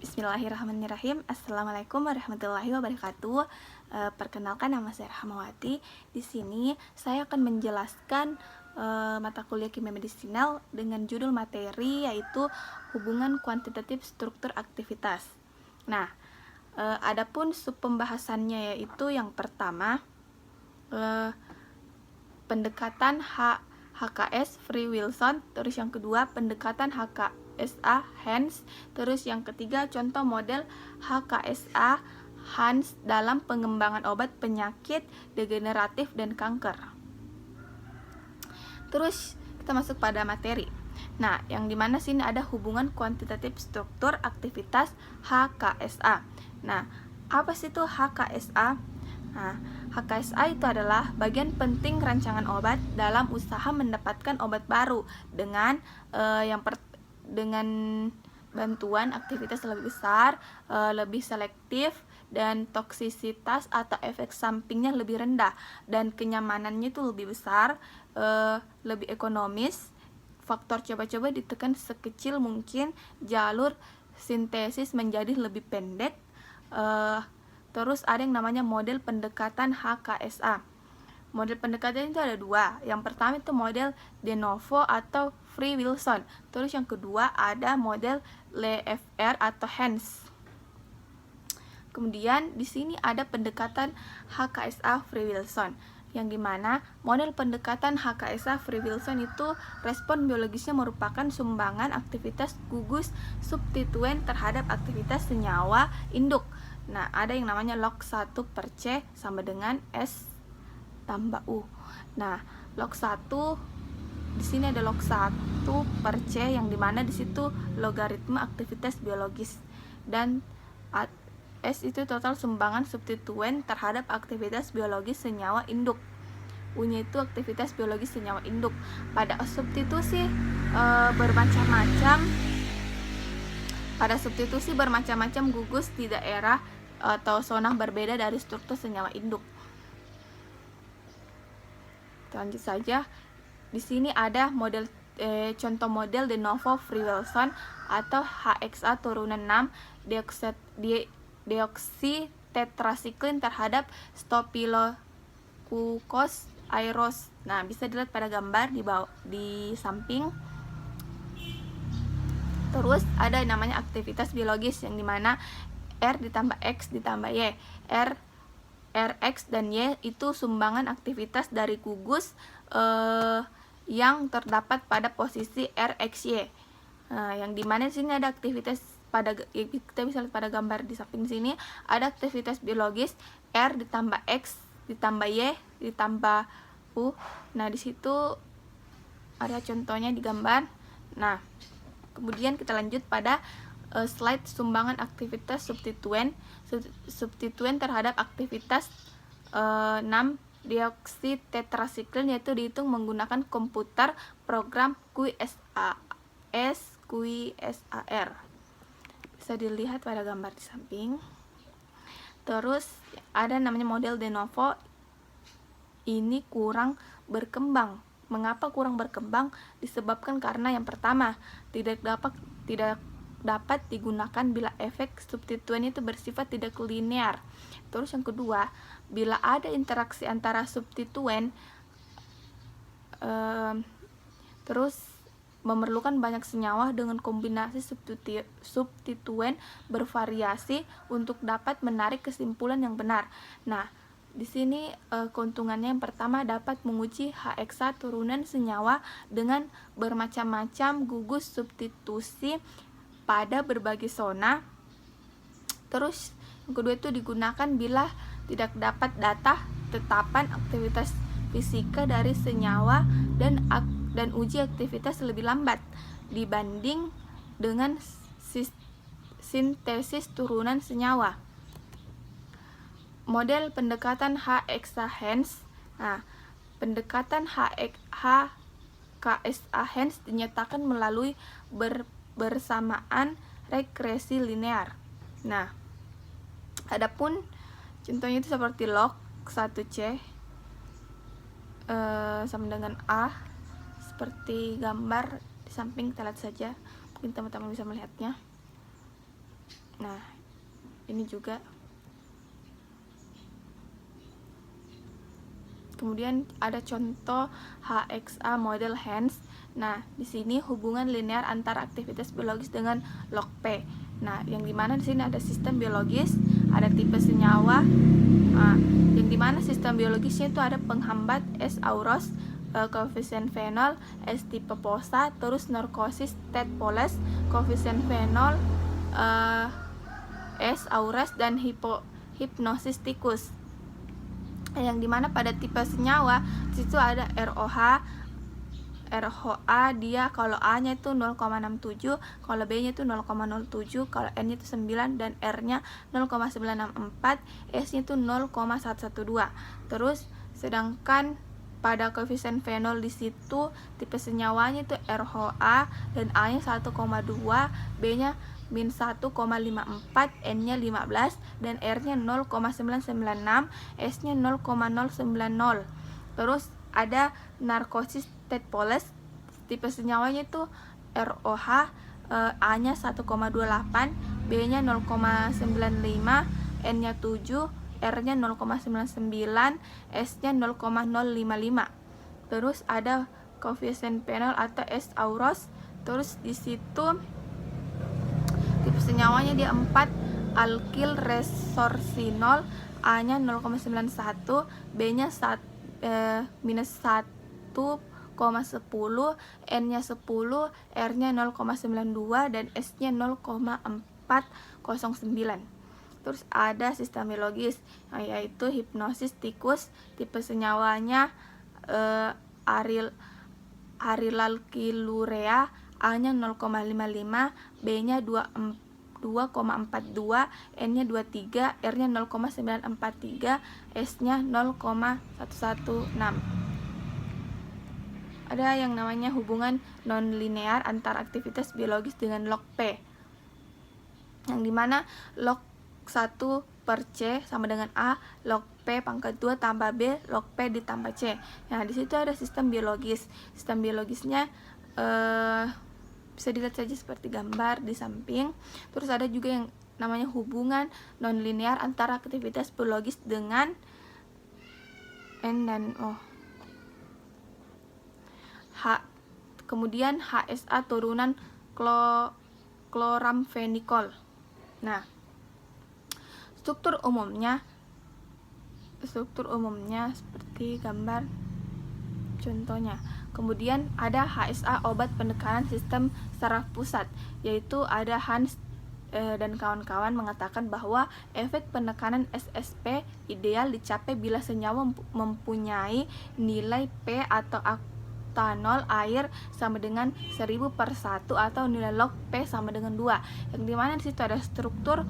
Bismillahirrahmanirrahim. Assalamualaikum warahmatullahi wabarakatuh. Perkenalkan, nama saya Rahmawati. Di sini saya akan menjelaskan mata kuliah kimia medisinal dengan judul materi yaitu hubungan kuantitatif struktur aktivitas. Nah, adapun sub pembahasannya yaitu yang pertama pendekatan HKS Free Wilson, terus yang kedua pendekatan HKSA Hans, terus yang ketiga contoh model HKSA Hans dalam pengembangan obat penyakit degeneratif dan kanker. Terus kita masuk pada materi. Nah, yang dimana sini ada hubungan kuantitatif struktur aktivitas HKSA. Nah, apa sih itu HKSA? Nah, HKSA itu adalah bagian penting rancangan obat dalam usaha mendapatkan obat baru dengan dengan bantuan aktivitas lebih besar, lebih selektif, dan toksisitas atau efek sampingnya lebih rendah, dan kenyamanannya itu lebih besar, lebih ekonomis. Faktor coba-coba ditekan sekecil mungkin, jalur sintesis menjadi lebih pendek. Terus ada yang namanya model pendekatan HKSA. Model pendekatan itu ada dua. Yang pertama itu model de novo atau Free Wilson. Terus yang kedua ada model Lefebvre atau Hans. Kemudian di sini ada pendekatan HKSA Free Wilson, yang dimana model pendekatan HKSA Free Wilson itu respon biologisnya merupakan sumbangan aktivitas gugus substituen terhadap aktivitas senyawa induk. Nah, ada yang namanya log 1 per C sama dengan S tambah U. Nah, log 1 di sini ada log 1 per C, yang dimana di situ logaritma aktivitas biologis, dan S itu total sumbangan substituen terhadap aktivitas biologis senyawa induk. U-nya itu aktivitas biologis senyawa induk. Pada substitusi bermacam-macam gugus di daerah atau zona berbeda dari struktur senyawa induk. Lanjut saja. Di sini ada model contoh model de novo Free Wilson atau HXA turunan 6 deoksitetrasiklin terhadap Staphylococcus aureus. Nah, bisa dilihat pada gambar di samping. Terus ada yang namanya aktivitas biologis, yang dimana R ditambah X ditambah Y. Rx dan Y itu sumbangan aktivitas dari gugus yang terdapat pada posisi RXY. Nah, yang dimana di sini ada aktivitas kita bisa lihat pada gambar di samping sini ada aktivitas biologis R ditambah X ditambah Y ditambah U. Nah, di situ ada contohnya di gambar. Nah, kemudian kita lanjut pada slide sumbangan aktivitas substituen terhadap aktivitas 6 deoksitetrasiklin, yaitu dihitung menggunakan komputer program QSAR. Bisa dilihat pada gambar di samping. Terus ada namanya model de novo. Ini kurang berkembang. Mengapa kurang berkembang? Disebabkan karena yang pertama, tidak dapat digunakan bila efek substituen itu bersifat tidak linear. Terus yang kedua, bila ada interaksi antara substituen terus memerlukan banyak senyawa dengan kombinasi substituen bervariasi untuk dapat menarik kesimpulan yang benar. Nah, di sini keuntungannya yang pertama dapat menguji HXA turunan senyawa dengan bermacam-macam gugus substitusi pada berbagai zona. Terus yang kedua itu digunakan bila tidak dapat data tetapan aktivitas fisika dari senyawa dan uji aktivitas lebih lambat dibanding dengan sintesis turunan senyawa. Model pendekatan HKSA Hans. Nah, pendekatan HKSA Hans dinyatakan melalui bersamaan regresi linear. Nah, adapun contohnya itu seperti log 1C sama dengan A, seperti gambar di samping, kita lihat saja, mungkin teman-teman bisa melihatnya. juga. Kemudian ada contoh HXA model Hans. Nah, di sini hubungan linear antara aktivitas biologis dengan log P. Nah, yang dimana di sini ada sistem biologis, ada tipe senyawa. Nah, yang dimana sistem biologisnya itu ada penghambat S aureus, koefisien fenol, S tipe posa, terus narkosis Tet poles, koefisien fenol, S aureus, dan hipnosis tikus. Yang dimana pada tipe senyawa disitu ada ROH, dia kalau A nya itu 0,67, kalau B nya itu 0,07, kalau N nya itu 9, dan R nya 0,964, S nya itu 0,112. Terus sedangkan pada koefisien fenol di situ tipe senyawanya itu ROH dan A nya 1,2, B nya min 1,54, N nya 15, dan R nya 0,996, S nya 0,090. Terus ada narkosis Tet poles, tipe senyawanya itu ROH, A nya 1,28, B nya 0,95, N nya 7, R nya 0,99, S nya 0,055. Terus ada koefisien fenol atau S aureus. Terus di situ tipe senyawanya dia 4, alkil resorsinol, A nya 0,91, B nya minus 1,10, N nya 10, R nya 0,92, dan S nya 0,409. Terus ada sistem biologis, yaitu hipnosis tikus, tipe senyawanya arilalkilurea, A nya 0,55, B nya 2,42, N nya 23, R nya 0,943, S nya 0,116. Ada yang namanya hubungan non-linear antara aktivitas biologis dengan log P, yang dimana log 1 per C sama dengan A, log P pangkat 2 tambah B, log P ditambah C. Nah, di situ ada sistem biologis. Sistem biologisnya bisa dilihat saja seperti gambar di samping. Terus ada juga yang namanya hubungan non-linear antara aktivitas biologis dengan N dan O. Kemudian HSA turunan chloramphenicol. Nah, struktur umumnya seperti gambar contohnya. Kemudian ada HSA obat penekanan sistem saraf pusat, yaitu ada Hans dan kawan-kawan mengatakan bahwa efek penekanan SSP ideal dicapai bila senyawa mempunyai nilai P atau oktanol air sama dengan 1000/1 atau nilai log P sama dengan 2, yang dimana disitu ada struktur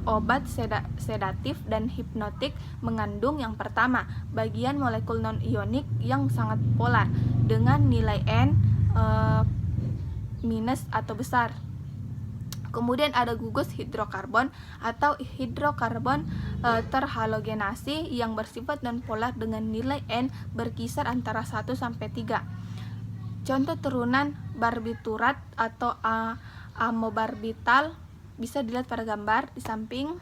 obat sedatif dan hipnotik mengandung yang pertama bagian molekul non-ionik yang sangat polar dengan nilai N minus atau besar. Kemudian ada gugus hidrokarbon atau hidrokarbon terhalogenasi yang bersifat non-polar dengan nilai N berkisar antara 1 sampai 3. Contoh turunan barbiturat atau amobarbital bisa dilihat pada gambar di samping.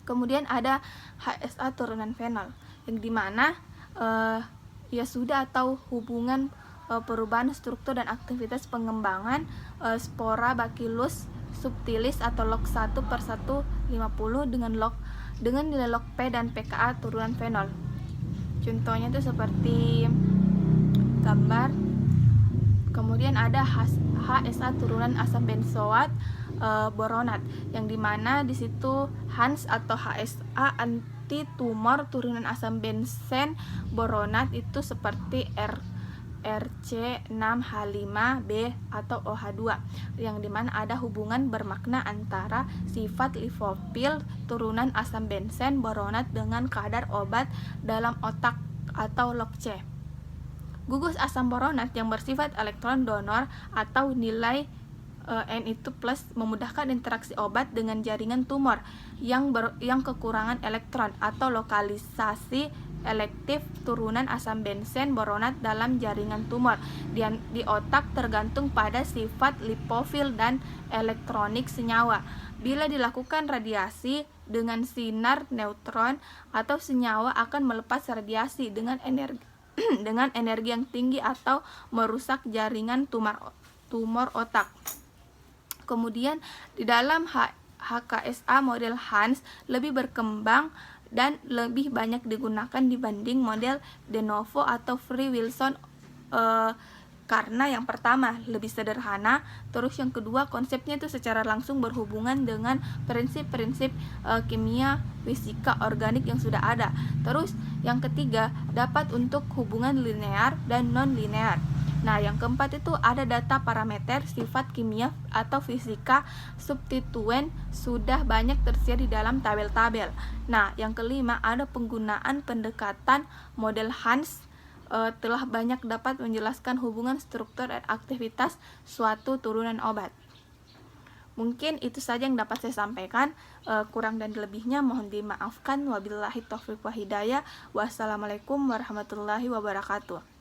Kemudian ada HSA turunan fenol, yang dimana ya sudah atau hubungan perubahan struktur dan aktivitas pengembangan spora Bacillus subtilis atau log 1/150 dengan nilai log P dan pKa turunan fenol. Contohnya itu seperti gambar. Kemudian ada HSA turunan asam benzoat boronat, yang dimana di situ Hans atau HSA anti tumor turunan asam benzen boronat itu seperti RC6H5B atau OH2, yang dimana ada hubungan bermakna antara sifat lipofil turunan asam benzen boronat dengan kadar obat dalam otak atau log C. Gugus asam boronat yang bersifat elektron donor atau nilai N itu plus memudahkan interaksi obat dengan jaringan tumor yang kekurangan elektron atau lokalisasi elektif turunan asam bensen boronat dalam jaringan tumor di otak tergantung pada sifat lipofil dan elektronik senyawa. Bila dilakukan radiasi dengan sinar neutron atau senyawa akan melepas radiasi dengan energi dengan energi yang tinggi atau merusak jaringan tumor otak. Kemudian di dalam HKSA model Hans lebih berkembang dan lebih banyak digunakan dibanding model de novo atau Free Wilson karena yang pertama lebih sederhana, terus yang kedua konsepnya itu secara langsung berhubungan dengan prinsip-prinsip kimia, fisika, organik yang sudah ada. Terus yang ketiga dapat untuk hubungan linear dan non-linear. Nah, yang keempat itu ada data parameter sifat kimia atau fisika substituen sudah banyak tersedia di dalam tabel-tabel. Nah, yang kelima ada penggunaan pendekatan model Hans telah banyak dapat menjelaskan hubungan struktur dan aktivitas suatu turunan obat. Mungkin itu saja yang dapat saya sampaikan. Kurang dan lebihnya mohon dimaafkan. Wabillahi taufiq wa hidayah. Wassalamualaikum warahmatullahi wabarakatuh.